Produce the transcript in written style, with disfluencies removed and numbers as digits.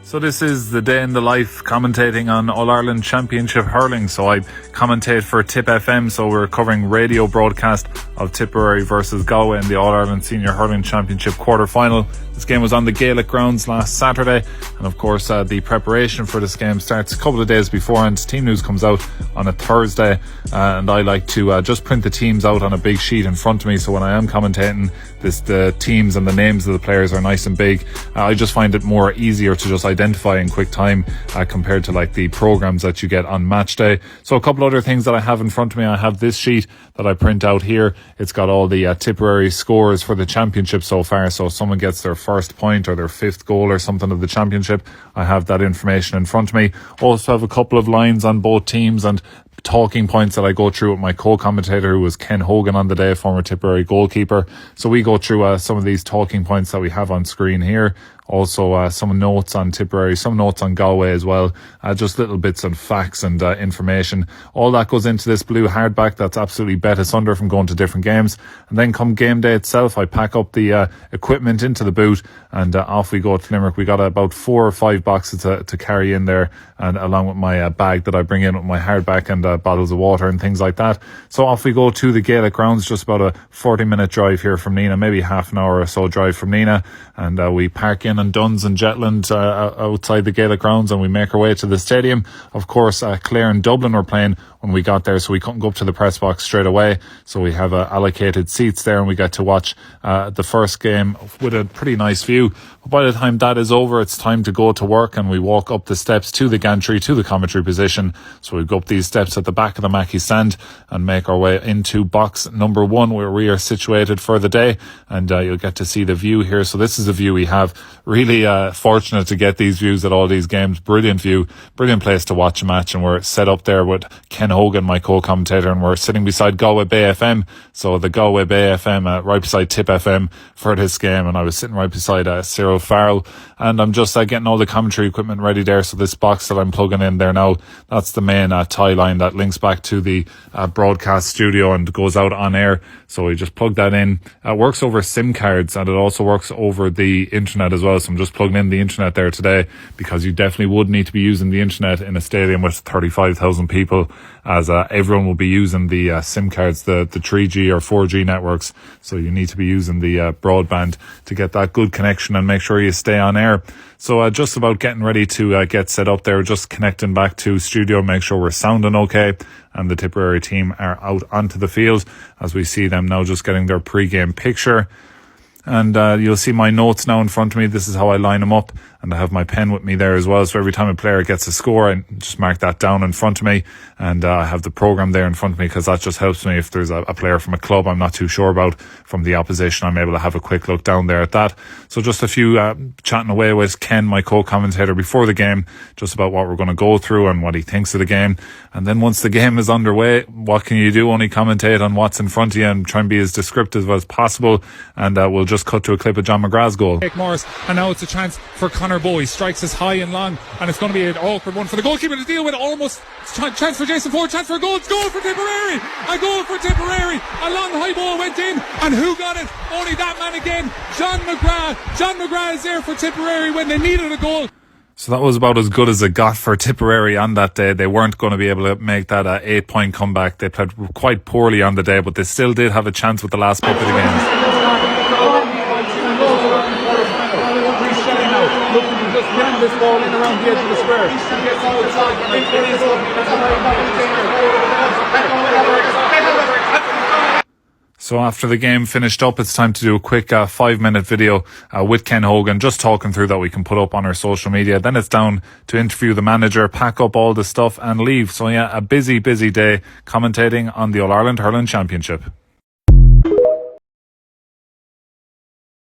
So this is the day in the life commentating on All-Ireland Championship hurling. So I commentate for Tipp FM. So we're covering radio broadcast of Tipperary versus Galway in the All-Ireland Senior Hurling Championship quarter-final. This game was on the Gaelic Grounds last Saturday. And of course, the preparation for this game starts a couple of days beforehand. Team news comes out on a Thursday. And I like to just print the teams out on a big sheet in front of me. So when I am commentating, the teams and the names of the players are nice and big. I just find it more easier to just identify in quick time compared to like the programs that you get on match day. So a couple other things that I have in front of me. I have this sheet that I print out here. It's got all the Tipperary scores for the championship so far. So if someone gets their first point or their fifth goal or something of the championship, I have that information in front of me. Also have a couple of lines on both teams and talking points that I go through with my co-commentator, who was Ken Hogan on the day, former Tipperary goalkeeper. So we go through some of these talking points that we have on screen here. Also some notes on Tipperary, some notes on Galway as well. Just little bits and facts and information. All that goes into this blue hardback that's absolutely bet us under from going to different games. And then come game day itself, I pack up the equipment into the boot and off we go to Limerick. We got about 4 or 5 boxes to carry in there, and along with my bag that I bring in with my hardback and bottles of water and things like that. So off we go to the Gaelic Grounds, just about a 40-minute drive here from Nina, maybe half an hour or so drive from Nina. And we park in Duns and Jetland outside the Gaelic Grounds, and we make our way to the stadium. Of course, Clare and Dublin were playing when we got there, so we couldn't go up to the press box straight away. So we have allocated seats there, and we get to watch the first game with a pretty nice view. But by the time that is over, it's time to go to work, and we walk up the steps to the gantry, to the commentary position. So we go up these steps at the back of the Mackey stand and make our way into box number 1, where we are situated for the day. And you'll get to see the view here. So this is the view we have. Really fortunate to get these views at all these games. Brilliant view, brilliant place to watch a match. And we're set up there with Ken Hogan, my co-commentator, and we're sitting beside Galway Bay FM. So the Galway Bay FM, right beside Tipp FM for this game. And I was sitting right beside Cyril Farrell. And I'm just getting all the commentary equipment ready there. So this box that I'm plugging in there now, that's the main tie line that links back to the broadcast studio and goes out on air. So we just plug that in. It works over SIM cards, and it also works over the internet as well. So I'm just plugging in the internet there today, because you definitely would need to be using the internet in a stadium with 35,000 people, as everyone will be using the SIM cards, the 3G or 4G networks. So you need to be using the broadband to get that good connection and make sure you stay on air. So just about getting ready to get set up there, just connecting back to studio, make sure we're sounding okay. And the Tipperary team are out onto the field as we see them now just getting their pre-game picture. And you'll see my notes now in front of me. This is how I line them up, and I have my pen with me there as well. So every time a player gets a score, I just mark that down in front of me, and I have the program there in front of me, because that just helps me if there's a player from a club I'm not too sure about from the opposition. I'm able to have a quick look down there at that. So just a few chatting away with Ken, my co-commentator, before the game, just about what we're going to go through and what he thinks of the game. And then once the game is underway, what can you do? Only commentate on what's in front of you and try and be as descriptive as possible. And we'll just cut to a clip of John McGrath's goal. Morris, and now it's a chance for Conor Bowe. He strikes us high and long, and it's going to be an awkward one for the goalkeeper to deal with. Almost chance for Jason Ford, chance for a goal. It's goal for Tipperary. A goal for Tipperary. A long high ball went in, and who got it? Only that man again, John McGrath. John McGrath is there for Tipperary when they needed a goal. So that was about as good as it got for Tipperary on that day. They weren't going to be able to make that 8-point comeback. They played quite poorly on the day, but they still did have a chance with the last couple of games. Just ram this ball in around the edge of the square. So after the game finished up, it's time to do a quick 5-minute video with Ken Hogan, just talking through that we can put up on our social media. Then it's down to interview the manager, pack up all the stuff and leave. So yeah, a busy day commentating on the All-Ireland Hurling Championship.